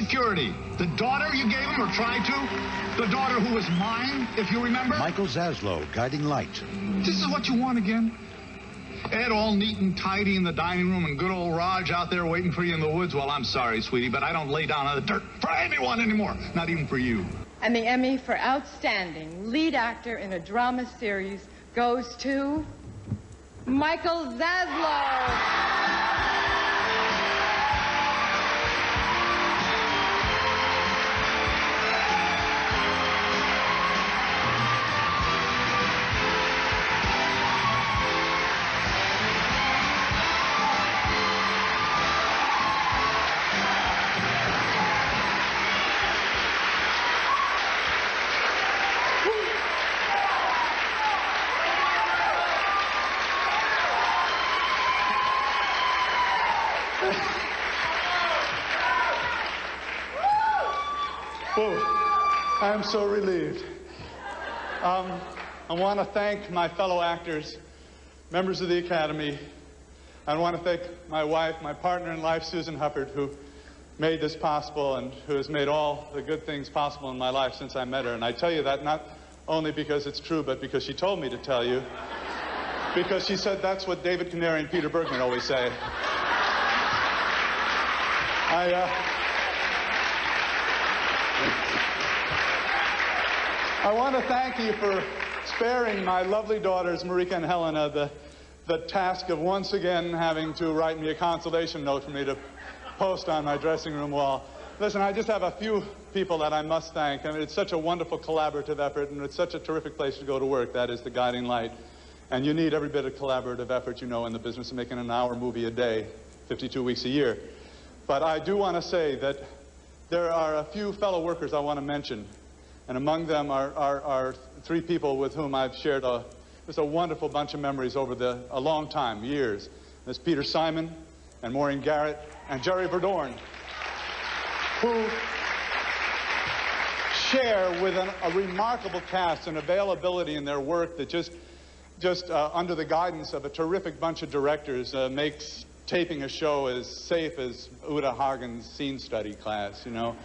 security. The daughter you gave him or tried to? The daughter who was mine, if you remember? Michael Zaslow, Guiding Light. This is what you want again? Ed all neat and tidy in the dining room and good old Raj out there waiting for you in the woods. Well, I'm sorry, sweetie, but I don't lay down on the dirt for anyone anymore. Not even for you. And the Emmy for Outstanding Lead Actor in a Drama Series goes to Michael Zaslow. I'm so relieved. I want to thank my fellow actors, members of the Academy. I want to thank my wife, my partner in life, Susan Hufford, who made this possible and who has made all the good things possible in my life since I met her. And I tell you that not only because it's true, but because she told me to tell you. Because she said that's what David Canary and Peter Bergman always say. I want to thank you for sparing my lovely daughters, Marika and Helena, the task of once again having to write me a consolation note for me to post on my dressing room wall. Listen, I just have a few people that I must thank. I mean, it's such a wonderful collaborative effort, and it's such a terrific place to go to work. That is the Guiding Light. And you need every bit of collaborative effort you know in the business of making an hour movie a day, 52 weeks a year. But I do want to say that there are a few fellow workers I want to mention. And among them are three people with whom I've shared just a wonderful bunch of memories over a long time, years. There's Peter Simon and Maureen Garrett and Jerry Verdorn, who share with a remarkable cast and availability in their work that just under the guidance of a terrific bunch of directors makes taping a show as safe as Uta Hagen's scene study class, you know.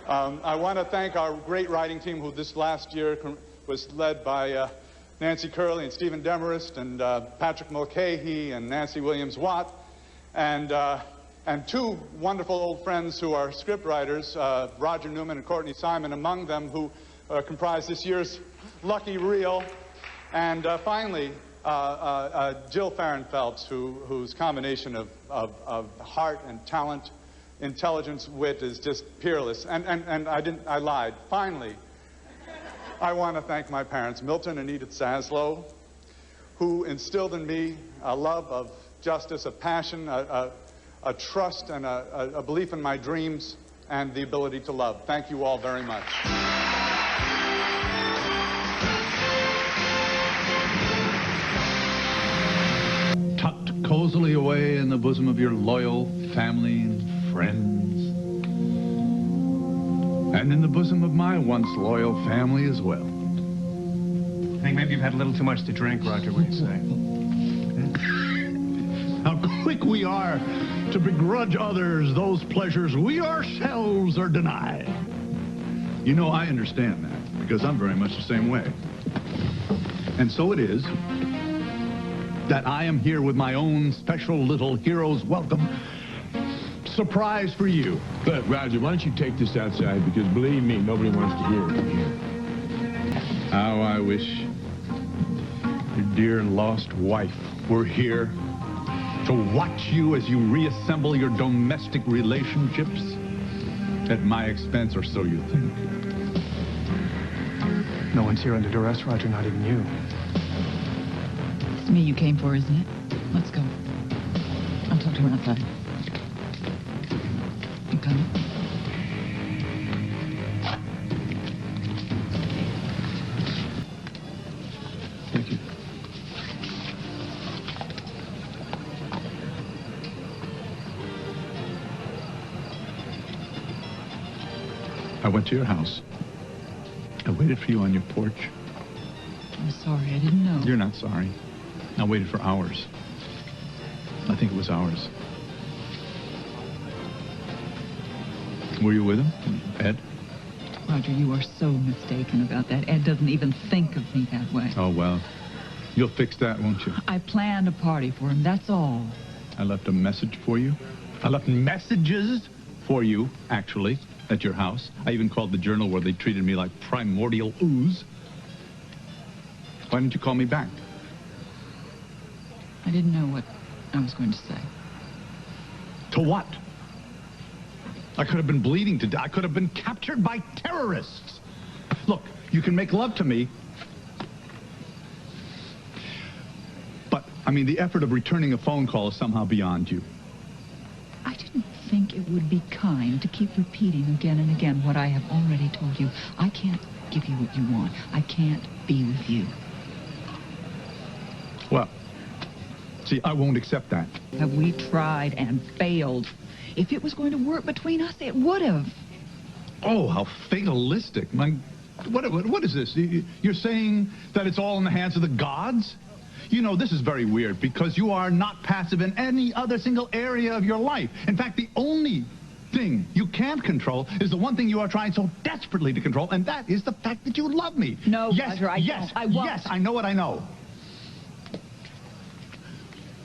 I want to thank our great writing team, who this last year was led by Nancy Curley and Stephen Demarest and Patrick Mulcahy and Nancy Williams-Watt, and two wonderful old friends who are scriptwriters, Roger Newman and Courtney Simon, among them, who comprise this year's lucky reel, and finally Jill Farron Phelps, whose combination of heart and talent, intelligence, wit is just peerless. And I lied. Finally, I want to thank my parents, Milton and Edith Zaslow, who instilled in me a love of justice, a passion, a trust, and a belief in my dreams, and the ability to love. Thank you all very much. Tucked cozily away in the bosom of your loyal family and friends, and in the bosom of my once loyal family as well. I think maybe you've had a little too much to drink, Roger. What do you say? How quick we are to begrudge others those pleasures we ourselves are denied. You know, I understand that, because I'm very much the same way. And so it is that I am here with my own special little hero's welcome surprise for you. But, Roger, why don't you take this outside? Because, believe me, nobody wants to hear it from here. How I wish your dear lost wife were here to watch you as you reassemble your domestic relationships at my expense, or so you think. No one's here under duress, Roger, not even you. It's me you came for, isn't it? Let's go. I'll talk to her outside. You coming? Thank you. I went to your house. I waited for you on your porch. I'm sorry, I didn't know. You're not sorry. I waited for hours. I think it was hours. Were you with him, Ed? Roger, you are so mistaken about that. Ed doesn't even think of me that way. Oh, well. You'll fix that, won't you? I planned a party for him, that's all. I left a message for you. I left messages for you, actually, at your house. I even called the Journal where they treated me like primordial ooze. Why didn't you call me back? I didn't know what I was going to say. To what? I could have been bleeding to death. I could have been captured by terrorists. Look, you can make love to me. But, I mean, the effort of returning a phone call is somehow beyond you. I didn't think it would be kind to keep repeating again and again what I have already told you. I can't give you what you want. I can't be with you. Well, see, I won't accept that. Have we tried and failed? If it was going to work between us, it would have. Oh, how fatalistic. What is this? You're saying that it's all in the hands of the gods? You know, this is very weird because you are not passive in any other single area of your life. In fact, the only thing you can't control is the one thing you are trying so desperately to control, and that is the fact that you love me. No, yes, Roger, I yes, don't. I won't. Yes, I know what I know.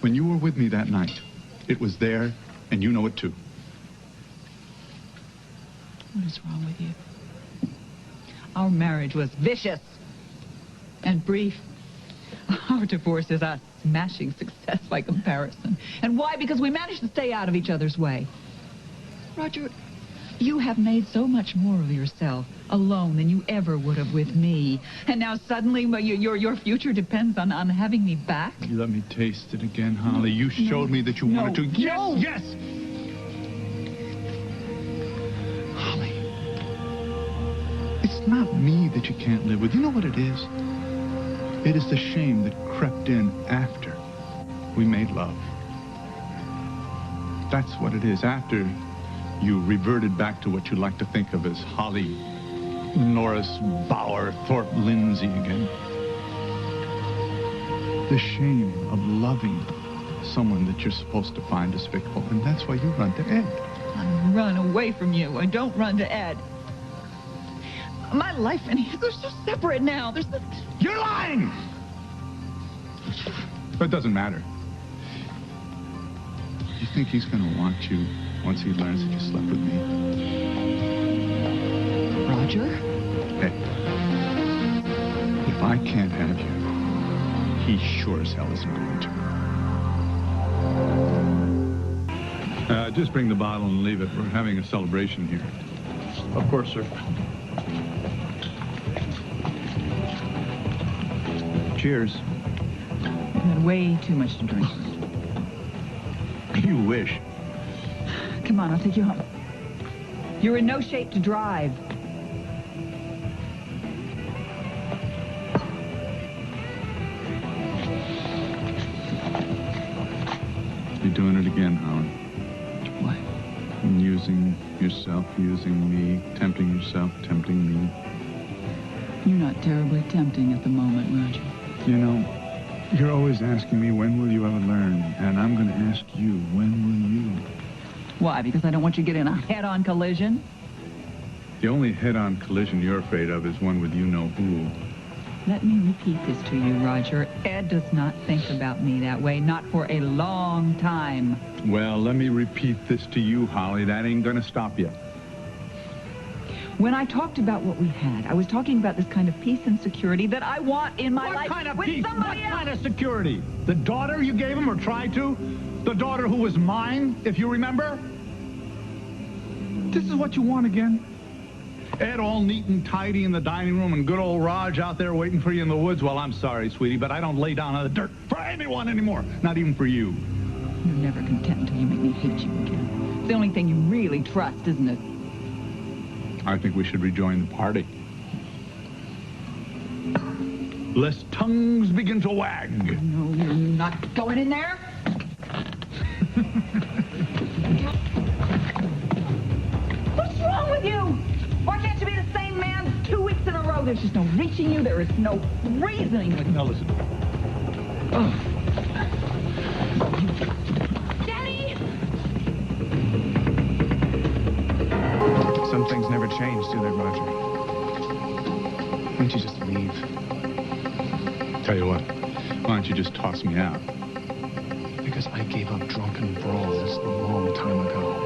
When you were with me that night, it was there, and you know it too. What is wrong with you? Our marriage was vicious and brief. Our divorce is a smashing success by comparison. And why? Because we managed to stay out of each other's way. Roger, you have made so much more of yourself alone than you ever would have with me. And now suddenly your future depends on having me back? You let me taste it again, Holly. You showed me that you wanted to. Yes, no. Yes! Holly, it's not me that you can't live with. You know what it is? It is the shame that crept in after we made love. That's what it is. After you reverted back to what you like to think of as Holly, Norris, Bauer, Thorpe, Lindsay again. The shame of loving someone that you're supposed to find despicable. And that's why you run to Ed. I run away from you. I don't run to Ed. My life and his are so separate now. There's nothing. You're lying! But it doesn't matter. You think he's going to want you once he learns that you slept with me? Roger? Hey, if I can't have you, he sure as hell isn't going to. Just bring the bottle and leave it. We're having a celebration here. Of course, sir. Cheers. You've had way too much to drink. You wish. Come on, I'll take you home. You're in no shape to drive. You're doing it again, Howard. What? Using yourself, using me, tempting yourself, tempting me. You're not terribly tempting at the moment, Roger. You know, you're always asking me, when will you ever learn? And I'm going to ask you, when will you? Why? Because I don't want you to get in a head-on collision? The only head-on collision you're afraid of is one with you-know-who. Let me repeat this to you, Roger. Ed does not think about me that way, not for a long time. Well, let me repeat this to you, Holly. That ain't going to stop you. When I talked about what we had, I was talking about this kind of peace and security that I want in my life. What kind of with peace? somebody What else. kind of security? The daughter you gave him or tried to? The daughter who was mine, if you remember? This is what you want again? Ed all neat and tidy in the dining room and good old Raj out there waiting for you in the woods? Well, I'm sorry, sweetie, but I don't lay down on the dirt for anyone anymore. Not even for you. You're never content until you make me hate you again. It's the only thing you really trust, isn't it? I think we should rejoin the party. Lest tongues begin to wag. No, you're not going in there. What's wrong with you? Why can't you be the same man 2 weeks in a row? There's just no reaching you. There is no reasoning with you. Now listen. Jenny! change, do they, Roger? Why don't you just leave? Tell you what, why don't you just toss me out? Because I gave up drunken brawls a long time ago.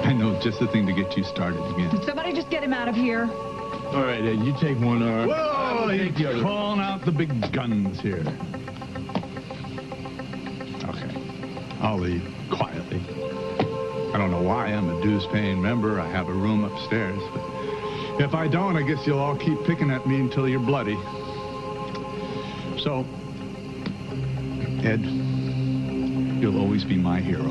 I know just the thing to get you started again. Did somebody just get him out of here? All right, Ed, you take one arm. Whoa, Take the you're other. calling out the big guns here. Okay, I'll leave quietly. I don't know why. I'm a dues-paying member. I have a room upstairs. But if I don't, I guess you'll all keep picking at me until you're bloody. So, Ed, you'll always be my hero.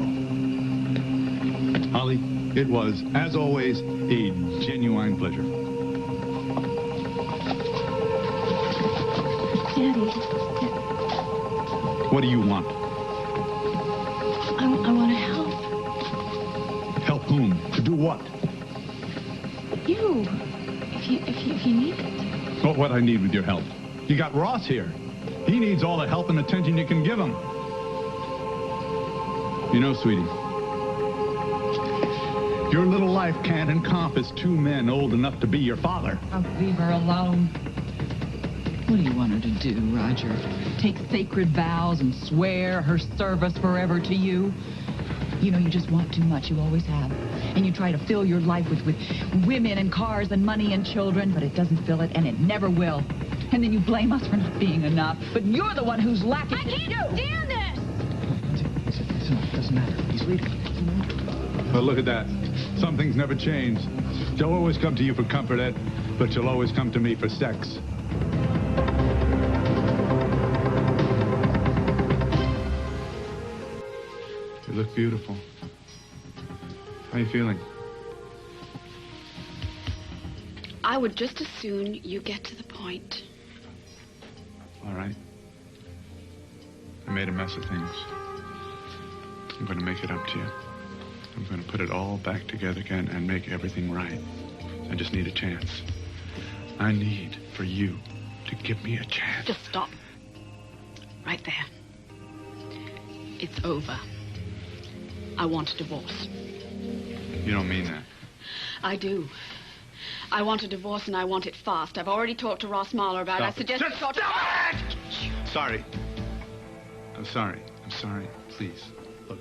Holly, it was, as always, a genuine pleasure. Daddy, What do you want? I want to help. Help whom? To do what? You. If you need it. What I need with your help? You got Ross here. He needs all the help and attention you can give him. You know, sweetie, your little life can't encompass two men old enough to be your father. Oh, leave her alone. What do you want her to do, Roger? Take sacred vows and swear her service forever to you? You know, you just want too much. You always have. And you try to fill your life with women and cars and money and children, but it doesn't fill it, and it never will. And then you blame us for not being enough, but you're the one who's lacking. I can't stand this! Listen, it doesn't matter. He's leaving. But look at that. Some things never change. She'll always come to you for comfort, Ed, but she'll always come to me for sex. You look beautiful. How are you feeling? I would just as soon you get to the point. All right. I made a mess of things. I'm going to make it up to you. I'm going to put it all back together again and make everything right. I just need a chance. I need for you to give me a chance. Just stop. Right there. It's over. I want a divorce. You don't mean that. I do. I want a divorce, and I want it fast. I've already talked to Ross Mahler about it. I suggest you talk to... Sorry. I'm sorry. I'm sorry. Please. Look,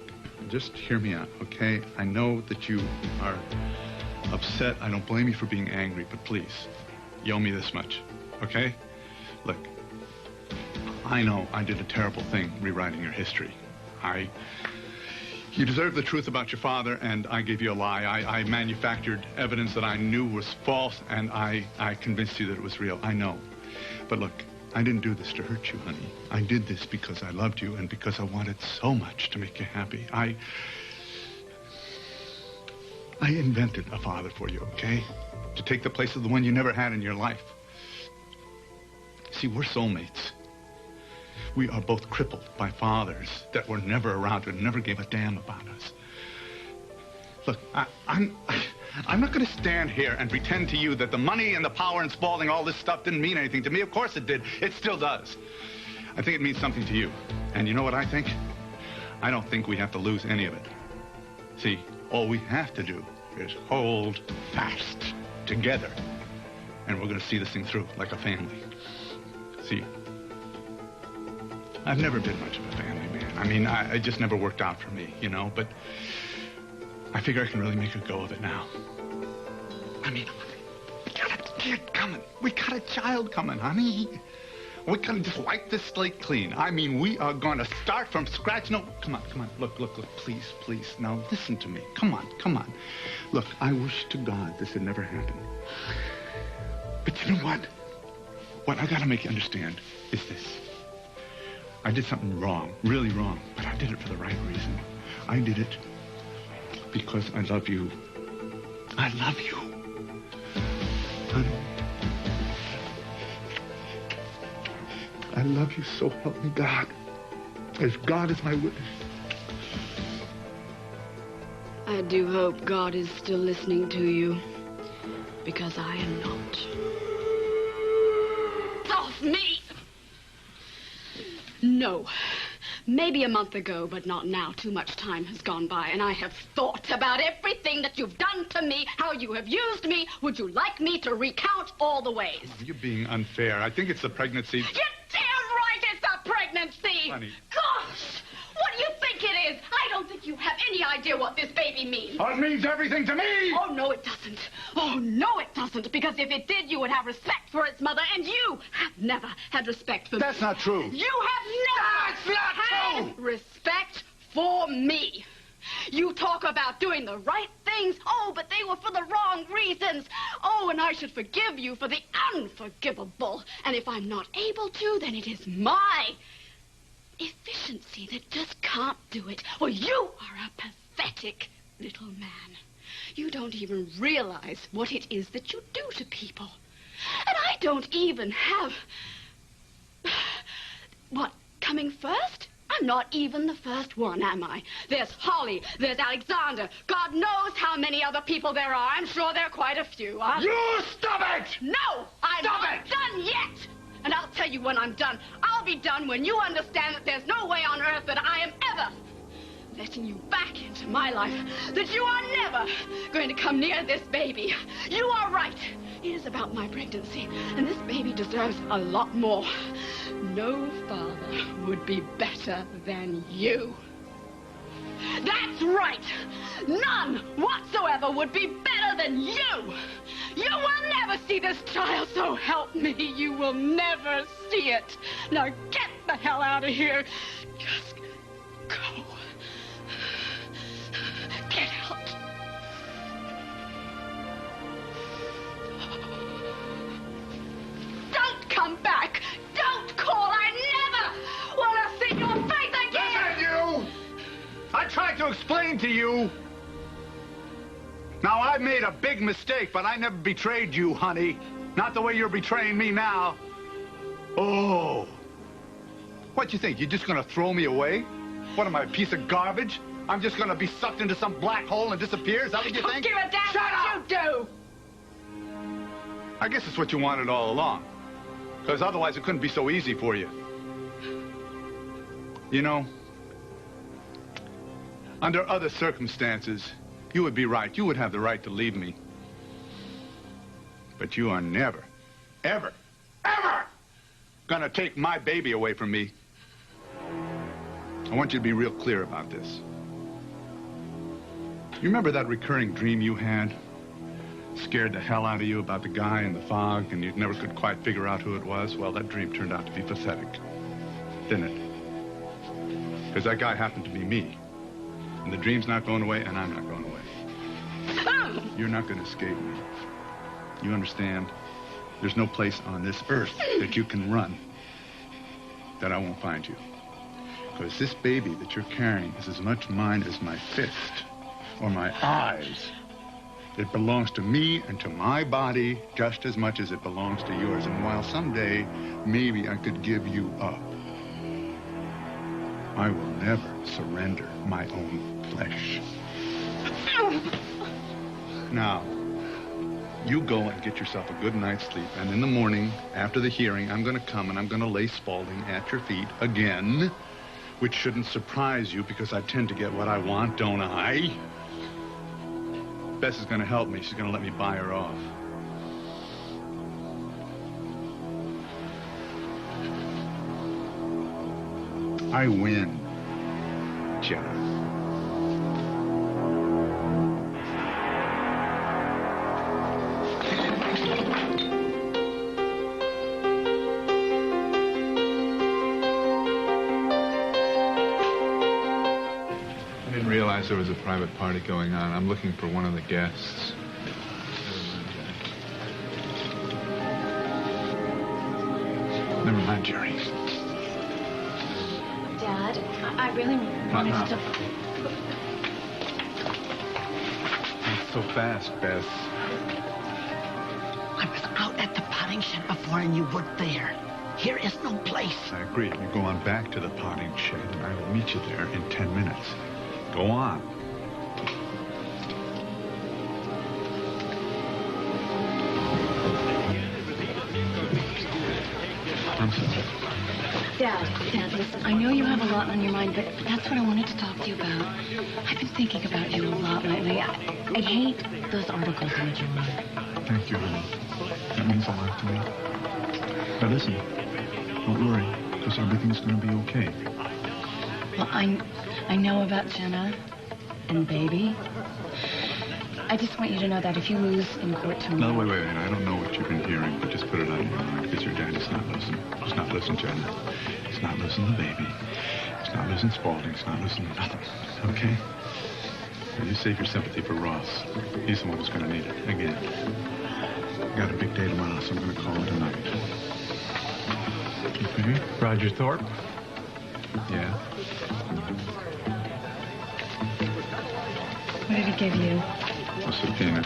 just hear me out, okay? I know that you are upset. I don't blame you for being angry, but please, you owe me this much, okay? Look, I know I did a terrible thing rewriting your history. You deserve the truth about your father, and I gave you a lie. I manufactured evidence that I knew was false, and I convinced you that it was real. I know. But look, I didn't do this to hurt you, honey. I did this because I loved you and because I wanted so much to make you happy. I invented a father for you, okay? To take the place of the one you never had in your life. See, we're soulmates. We are both crippled by fathers that were never around and never gave a damn about us. Look, I'm not going to stand here and pretend to you that the money and the power and Spalding, all this stuff didn't mean anything to me. Of course it did. It still does. I think it means something to you. And you know what I think? I don't think we have to lose any of it. See, all we have to do is hold fast together. And we're going to see this thing through like a family. See, I've never been much of a family man. I mean, it just never worked out for me, you know, but I figure I can really make a go of it now. I mean, we got a kid coming. We got a child coming, honey. We can just wipe this slate clean. I mean, we are going to start from scratch. No, come on. Look, please. Now, listen to me. Come on. Look, I wish to God this had never happened. But you know what? What I got to make you understand is this. I did something wrong, really wrong, but I did it for the right reason. I did it because I love you. I love you. Honey. I love you, so help me God. As God is my witness. I do hope God is still listening to you, because I am not. Off me! No. Maybe a month ago, but not now. Too much time has gone by, and I have thought about everything that you've done to me, how you have used me. Would you like me to recount all the ways? You're being unfair. I think it's the pregnancy. You're damn right it's a pregnancy! Honey. Gosh! What do you think it is? I don't think you have any idea what this baby means. Oh, it means everything to me! Oh, no, it doesn't. Oh, no, it doesn't. Because if it did, you would have respect for its mother, and you have never had respect for me. That's not true. You have never had respect for me. You talk about doing the right things. Oh, but they were for the wrong reasons. Oh, and I should forgive you for the unforgivable. And if I'm not able to, then it is my efficiency that just can't do it. Well, you are a pathetic little man. You don't even realize what it is that you do to people. And I don't even have... What, coming first? I'm not even the first one, am I? There's Holly, there's Alexander. God knows how many other people there are. I'm sure there are quite a few. You stop it! No, I'm not done yet! And I'll tell you when I'm done. I'll be done when you understand that there's no way on earth that I am ever letting you back into my life, that you are never going to come near this baby. You are right. It is about my pregnancy, and this baby deserves a lot more. No father would be better than you. That's right. None whatsoever would be better than you. You will never see this child, so help me, you will never see it. Now get the hell out of here. Just go. Get out. Don't come back. Don't call. I never want to see your face again. Listen, you! I tried to explain to you. Now, I've made a big mistake, but I never betrayed you, honey. Not the way you're betraying me now. Oh. What you think? You're just gonna throw me away? What am I, a piece of garbage? I'm just gonna be sucked into some black hole and disappear? Is that what you think? Don't give a damn what you do. I guess it's what you wanted all along. Because otherwise it couldn't be so easy for you. You know, under other circumstances, you would be right. You would have the right to leave me. But you are never, ever, ever gonna take my baby away from me. I want you to be real clear about this. You remember that recurring dream you had? Scared the hell out of you about the guy in the fog, and you never could quite figure out who it was? Well, that dream turned out to be pathetic, didn't it? Because that guy happened to be me. And the dream's not going away, and I'm not going away. You're not going to escape me. You understand? There's no place on this earth that you can run that I won't find you. Because this baby that you're carrying is as much mine as my fist or my eyes. It belongs to me and to my body just as much as it belongs to yours. And while someday, maybe I could give you up, I will never surrender my own flesh. Now, you go and get yourself a good night's sleep. And in the morning, after the hearing, I'm going to come and I'm going to lay Spaulding at your feet again, which shouldn't surprise you because I tend to get what I want, don't I? Bess is going to help me. She's going to let me buy her off. I win, Jenna. There was a private party going on. I'm looking for one of the guests. Never mind, Jerry. Dad, I really wanted to... Not so fast, Bess. I was out at the potting shed before and you weren't there. Here is no place. I agree. You go on back to the potting shed and I will meet you there in 10 minutes. Go on. I'm sorry. Dad, listen, I know you have a lot on your mind, but that's what I wanted to talk to you about. I've been thinking about you a lot lately. I hate those articles in the journal. Thank you, honey. That means a lot to me. Now listen, don't worry, because everything's going to be okay. Well, I know about Jenna and baby. I just want you to know that if you lose in court tomorrow... No, wait. I don't know what you've been hearing, but just put it on your mind, because your daddy's not losing. He's not losing Jenna. He's not losing the baby. He's not losing Spaulding. He's not losing nothing. Okay? Now, you save your sympathy for Ross. He's the one who's going to need it. Again. Got a big day tomorrow, so I'm going to call it tonight. Okay? Roger Thorpe? Yeah? What did he give you? A subpoena.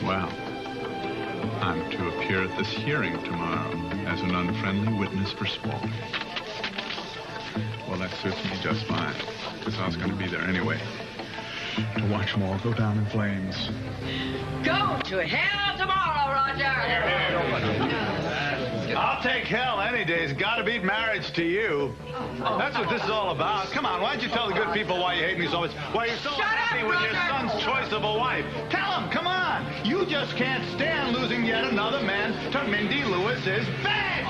Well, I'm to appear at this hearing tomorrow as an unfriendly witness for Spaulding. Well, that suits me just fine, because I was going to be there anyway. To watch them all go down in flames. Go to hell tomorrow, Roger! I'll take hell any day. It's got to beat marriage to you. That's what this is all about. Come on, why don't you tell the good people why you hate me so much? Why you're so happy with your son's choice of a wife. Tell them, come on. You just can't stand losing yet another man to Mindy Lewis's bed.